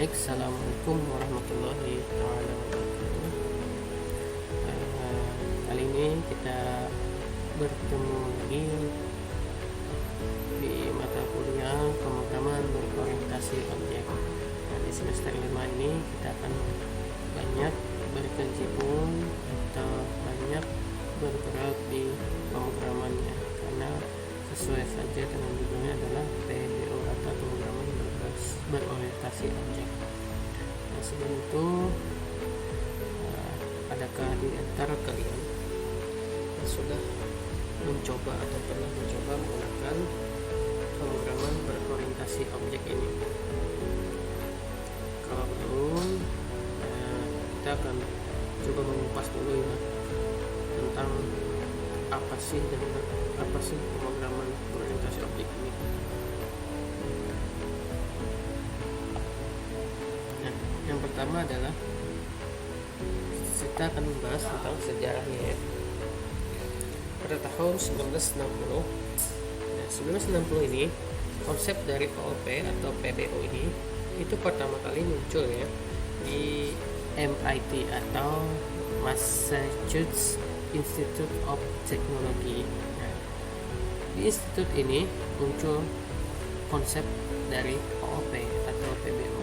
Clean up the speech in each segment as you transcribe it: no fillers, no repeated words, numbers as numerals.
Assalamualaikum warahmatullahi wabarakatuh. Kali ini kita bertemu lagi di mata kuliah pemrograman berorientasi objek. Di semester 5 ini kita akan banyak berkecimpung atau banyak bergerak di pemrogramannya, karena sesuai saja dengan judulnya adalah PBO atau pemrograman berorientasi objek. Nah, sebelum itu, adakah di antara kalian yang sudah mencoba atau pernah mencoba menggunakan pemrograman berorientasi objek ini? Kalau belum, kita akan coba mengupas dulu ya tentang apa sih pemrograman berorientasi objek ini. Nah, yang pertama adalah kita akan membahas tentang sejarahnya ya. Pada tahun 1960, nah 1960 ini konsep dari POP atau PBO ini itu pertama kali muncul ya di MIT atau Massachusetts Institute of Technology. Nah, di institut ini muncul konsep dari POP atau PBO.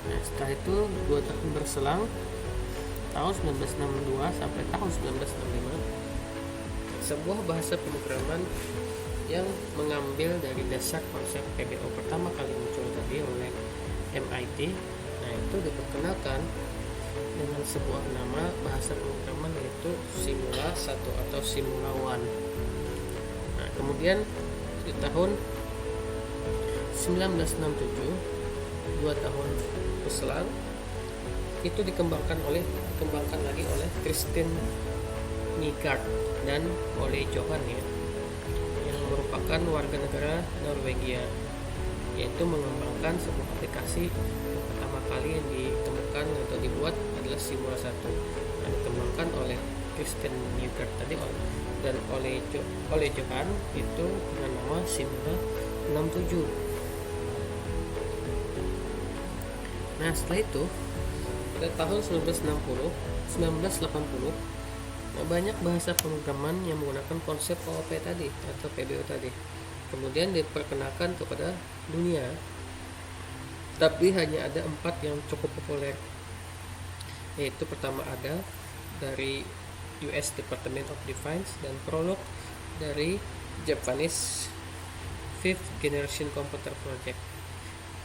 Nah, setelah itu 2 tahun berselang, tahun 1962 sampai tahun 1965, sebuah bahasa pemrograman yang mengambil dari dasar konsep PBO pertama kali muncul tadi oleh MIT. Nah, itu diperkenalkan dengan sebuah nama bahasa pemrograman, yaitu Simula 1 atau Simula One. Nah, kemudian di tahun 1967, 2 tahun berselang, itu dikembangkan lagi oleh Christine Nygaard dan Ole Johan ya, yang merupakan warga negara Norwegia, yaitu mengembangkan sebuah aplikasi yang pertama kali yang ditemukan atau dibuat adalah Simula 1, yang dikembangkan oleh Christine Nygaard tadi dan Ole Johan itu dengan nama Simula 67. Nah, setelah itu pada tahun 1980, banyak bahasa pemrograman yang menggunakan konsep POP tadi atau PBO tadi kemudian diperkenalkan kepada dunia, tapi hanya ada 4 yang cukup populer, yaitu pertama ada dari US Department of Defense dan Prolog dari Japanese Fifth Generation Computer Project,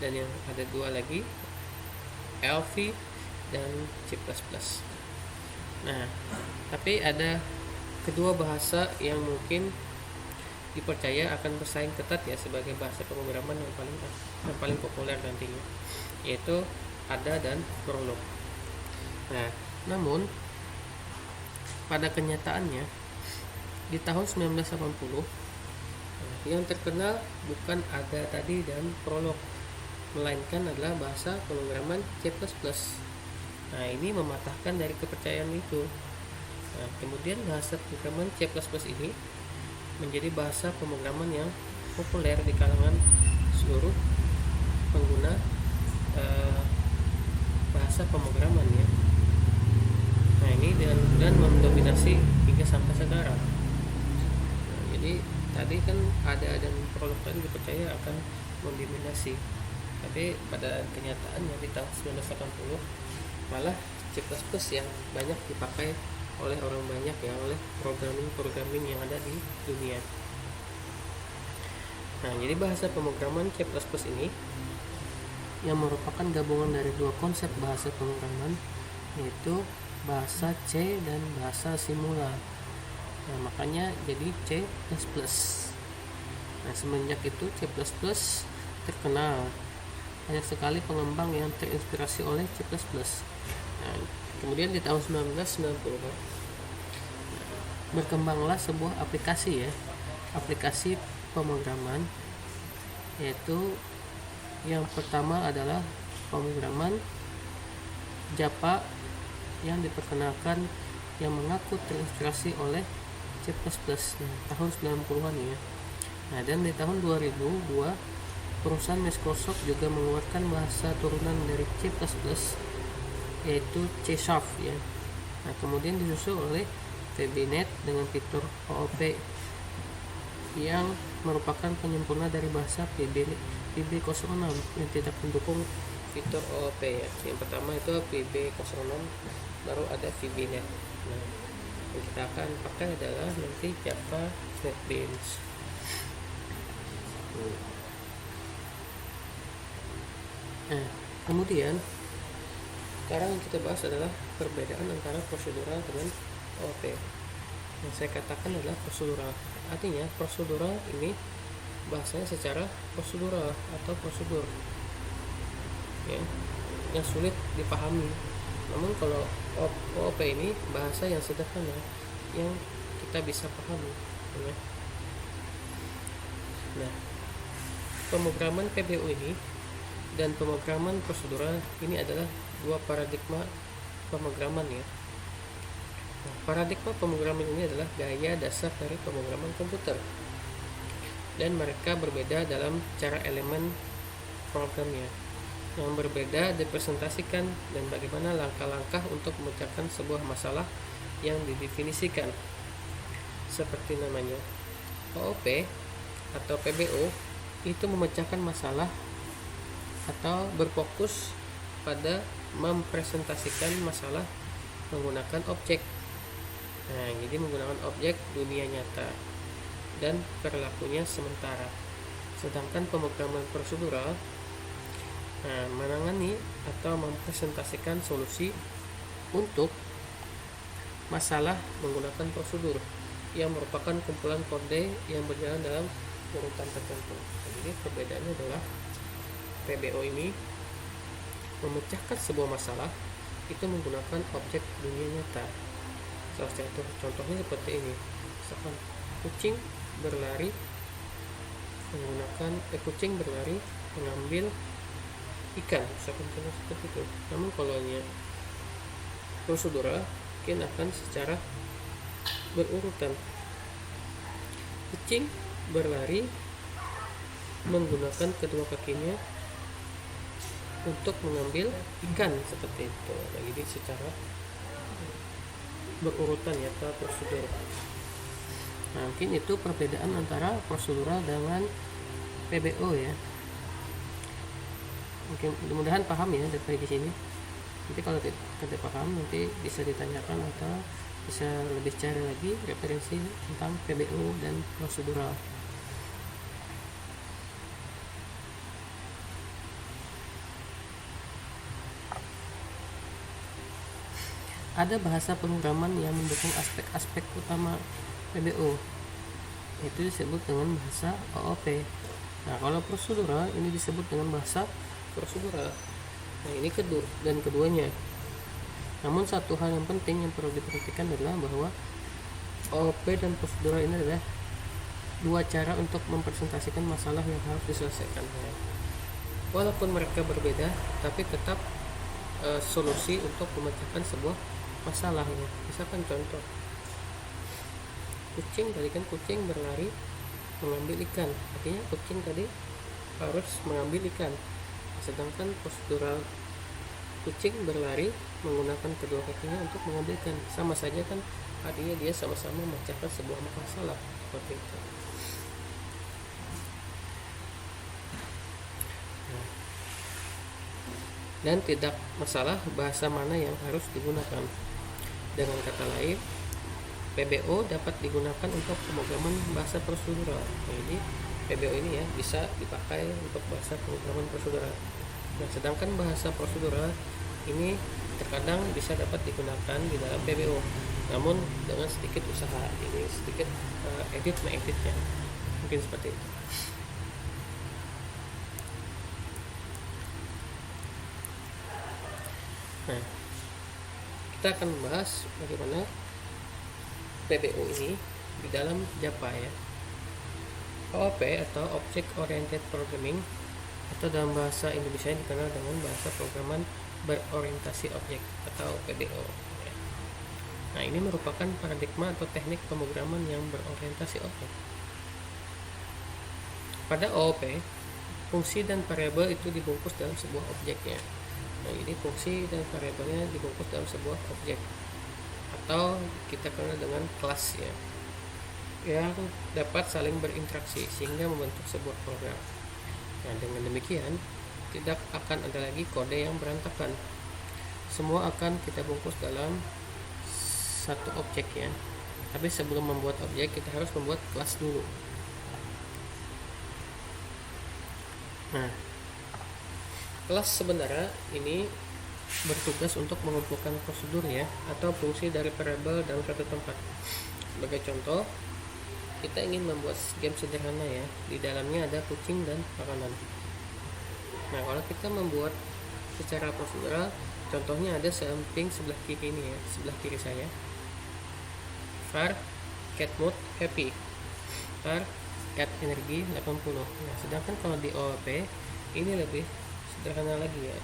dan yang ada 2 lagi, LV dan C++. Nah, tapi ada kedua bahasa yang mungkin dipercaya akan bersaing ketat ya sebagai bahasa pemrograman yang paling populer nantinya, yaitu ADA dan Prolog. Nah, namun pada kenyataannya di tahun 1980 yang terkenal bukan ADA tadi dan Prolog, melainkan adalah bahasa pemrograman C++. Nah, ini mematahkan dari kepercayaan itu. Nah, kemudian bahasa pemrograman C++ ini menjadi bahasa pemrograman yang populer di kalangan seluruh pengguna bahasa pemrograman ya. Nah, ini dan mendominasi hingga sampai sekarang. Nah, jadi tadi kan ada dan Prolog tadi dipercaya akan mendominasi, tapi pada kenyataannya di tahun 1980 malah C++ yang banyak dipakai oleh orang banyak ya, oleh programming yang ada di dunia. Nah, jadi bahasa pemrograman C++ ini yang merupakan gabungan dari 2 konsep bahasa pemrograman, yaitu bahasa C dan bahasa Simula. Nah, makanya jadi C++. Nah, semenjak itu C++ terkenal, banyak sekali pengembang yang terinspirasi oleh C++. Nah, kemudian di tahun 1990 berkembanglah sebuah aplikasi pemrograman, yaitu yang pertama adalah pemrograman Java yang diperkenalkan yang mengaku terinspirasi oleh C++ tahun 90-an ya. Nah, dan di tahun 2002 perusahaan Microsoft juga mengeluarkan bahasa turunan dari C++, yaitu C# ya. Nah, kemudian disusul oleh VBNet dengan fitur OOP yang merupakan penyempurna dari bahasa PB06 yang tidak mendukung fitur OOP ya. Yang pertama itu PB06, baru ada VBNet. Nah, yang kita akan pakai adalah nanti Java NetBeans. Nah, kemudian sekarang yang kita bahas adalah perbedaan antara prosedural dengan OOP. Yang saya katakan adalah prosedural. Artinya prosedural ini bahasanya secara prosedural atau prosedur ya, yang sulit dipahami. Namun kalau OOP ini bahasa yang sederhana yang kita bisa pahami ya. Nah, pemrograman PBO ini dan pemrograman prosedural ini adalah dua paradigma pemrograman ya. Nah, paradigma pemrograman ini adalah gaya dasar dari pemrograman komputer, dan mereka berbeda dalam cara elemen programnya. Yang berbeda dipresentasikan dan bagaimana langkah-langkah untuk memecahkan sebuah masalah yang didefinisikan. Seperti namanya, OOP atau PBO itu memecahkan masalah atau berfokus pada mempresentasikan masalah menggunakan objek. Nah, jadi menggunakan objek dunia nyata dan perilakunya sementara. Sedangkan pemrograman prosedural menangani atau mempresentasikan solusi untuk masalah menggunakan prosedur yang merupakan kumpulan kode yang berjalan dalam urutan tertentu. Jadi perbedaannya adalah PBO ini memecahkan sebuah masalah itu menggunakan objek dunia nyata. Salah satu contohnya seperti ini. Misalkan kucing berlari mengambil ikan, misalkan seperti itu. Namun kalau prosedural mungkin akan secara berurutan. Kucing berlari menggunakan kedua kakinya untuk mengambil ikan, seperti itu. Nah, jadi secara berurutan ya, atau prosedur. Nah, mungkin itu perbedaan antara prosedural dengan PBO ya. Mungkin mudah-mudahan paham ya dari di sini. Nanti kalau tidak paham nanti bisa ditanyakan atau bisa lebih cari lagi referensi tentang PBO dan prosedural. Ada bahasa pemrograman yang mendukung aspek-aspek utama PBO, itu disebut dengan bahasa OOP. Nah, kalau prosedural ini disebut dengan bahasa prosedural. Nah, ini keduanya. Namun satu hal yang penting yang perlu diperhatikan adalah bahwa OOP dan prosedural ini adalah dua cara untuk mempresentasikan masalah yang harus diselesaikan. Walaupun mereka berbeda, tapi tetap solusi untuk memecahkan sebuah masalah ya. Misalkan contoh, kucing berlari mengambil ikan, artinya kucing tadi harus mengambil ikan. Sedangkan prosedural, kucing berlari menggunakan kedua kakinya untuk mengambil ikan. Sama saja kan, artinya dia sama-sama memecahkan sebuah masalah seperti itu. Dan tidak masalah bahasa mana yang harus digunakan. Dengan kata lain, PBO dapat digunakan untuk pemrograman bahasa prosedural. Jadi PBO ini ya bisa dipakai untuk bahasa pemrograman prosedural. Nah, sedangkan bahasa prosedural ini terkadang bisa dapat digunakan di dalam PBO, namun dengan sedikit usaha, ini sedikit mengeditnya, mungkin seperti itu. Nah, kita akan membahas bagaimana PBO ini di dalam Java ya. OOP atau Object Oriented Programming atau dalam bahasa Indonesia dikenal dengan bahasa pemrograman berorientasi objek atau PBO. Nah, ini merupakan paradigma atau teknik pemrograman yang berorientasi objek. Pada OOP, fungsi dan variabel itu dibungkus dalam sebuah objeknya. Nah, ini fungsi dan variabelnya dibungkus dalam sebuah objek atau kita kenal dengan kelas ya, yang dapat saling berinteraksi sehingga membentuk sebuah program. Nah, dengan demikian tidak akan ada lagi kode yang berantakan. Semua akan kita bungkus dalam satu objek ya. Tapi sebelum membuat objek kita harus membuat kelas dulu. Nah, kelas sebenarnya ini bertugas untuk mengumpulkan prosedur ya atau fungsi dari variabel dalam suatu tempat. Sebagai contoh, kita ingin membuat game sederhana ya. Di dalamnya ada kucing dan makanan. Nah, kalau kita membuat secara prosedural, contohnya ada samping sebelah kiri ini ya, sebelah kiri saya. var cat mode happy, var cat energi 80. Nah, sedangkan kalau di OOP ini lebih sederhana lagi ya,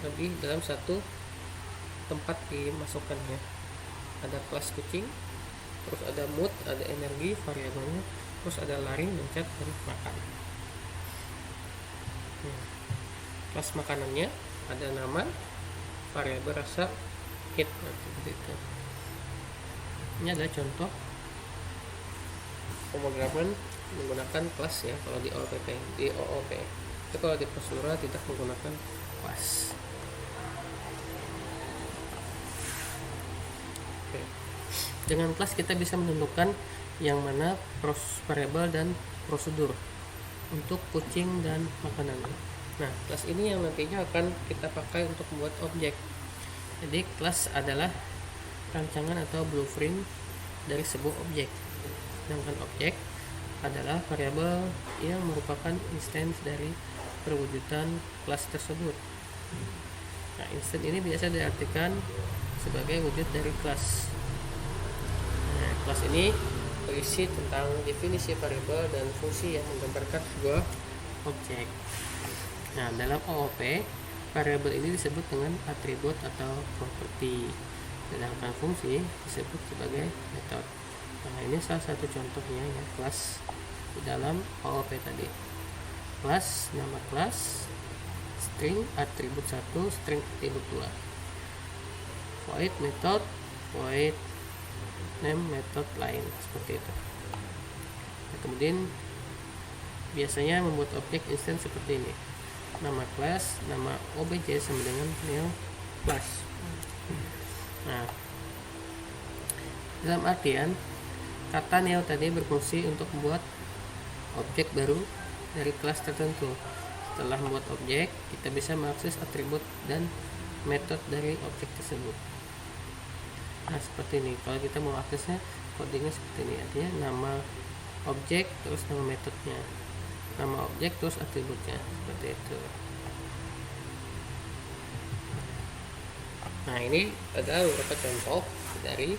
lebih dalam satu tempat dimasukkannya. Ada kelas kucing, terus ada mood, ada energi variabelnya, terus ada lari, mencet, dan makan. Kelas makanannya ada nama, variabel rasa, hit, seperti itu. Ini adalah contoh pemrograman menggunakan kelas ya kalau di OOP. Itu kalau di prosedural tidak menggunakan kelas. Oke. Dengan kelas kita bisa menentukan yang mana variabel dan prosedur untuk kucing dan makanan. Nah, kelas ini yang nantinya akan kita pakai untuk membuat objek. Jadi kelas adalah rancangan atau blueprint dari sebuah objek. Sedangkan objek adalah variabel yang merupakan instance dari perwujudan kelas tersebut. Nah, instance ini biasa diartikan sebagai wujud dari kelas. Nah, kelas ini berisi tentang definisi variabel dan fungsi yang menggambarkan sebuah objek. Nah, dalam OOP, variabel ini disebut dengan atribut atau properti, sedangkan fungsi disebut sebagai metode. Nah, ini salah satu contohnya ya, kelas di dalam OOP tadi. Kelas, nama kelas, string atribut 1, string atribut 2. Void method, void name method lain, seperti itu. Nah, kemudian biasanya membuat objek instance seperti ini. Nama kelas, nama obj sama dengan name class. Nah, dalam artian kata neo tadi berfungsi untuk membuat objek baru dari kelas tertentu. Setelah membuat objek, kita bisa mengakses atribut dan metode dari objek tersebut. Nah, seperti ini. Kalau kita mau aksesnya, codingnya seperti ini. Artinya nama objek terus nama metodenya, nama objek terus atributnya, seperti itu. Nah, ini adalah beberapa contoh dari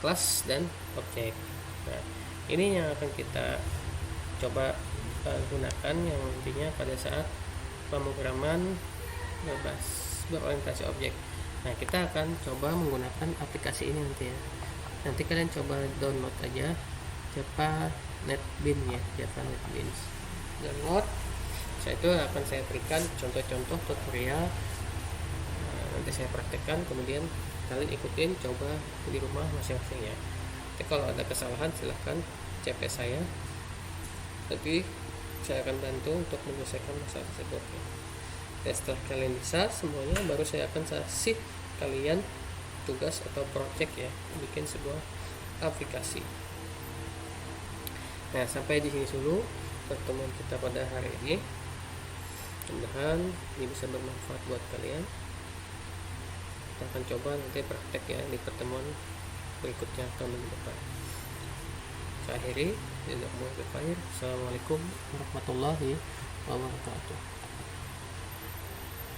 kelas dan objek. Nah, ini yang akan kita coba gunakan yang nantinya pada saat pemrograman berorientasi objek. Nah, kita akan coba menggunakan aplikasi ini nanti ya. Nanti kalian coba download aja Java NetBeans ya, Java NetBeans. Download. Setelah itu akan saya berikan contoh-contoh tutorial. Nanti saya praktekkan, kemudian kalian ikutin, coba di rumah masing-masing ya. Tapi kalau ada kesalahan silahkan CP saya, tapi saya akan bantu untuk menyelesaikan masalah tersebut ya. Dan setelah kalian bisa semuanya, baru saya akan kasih kalian tugas atau project ya, bikin sebuah aplikasi. Nah, sampai di sini dulu pertemuan kita pada hari ini. Mudah-mudahan ini bisa bermanfaat buat kalian. Kita akan coba nanti praktek ya di pertemuan berikutnya atau minggu depan. Saya akhiri. Assalamualaikum warahmatullahi wabarakatuh.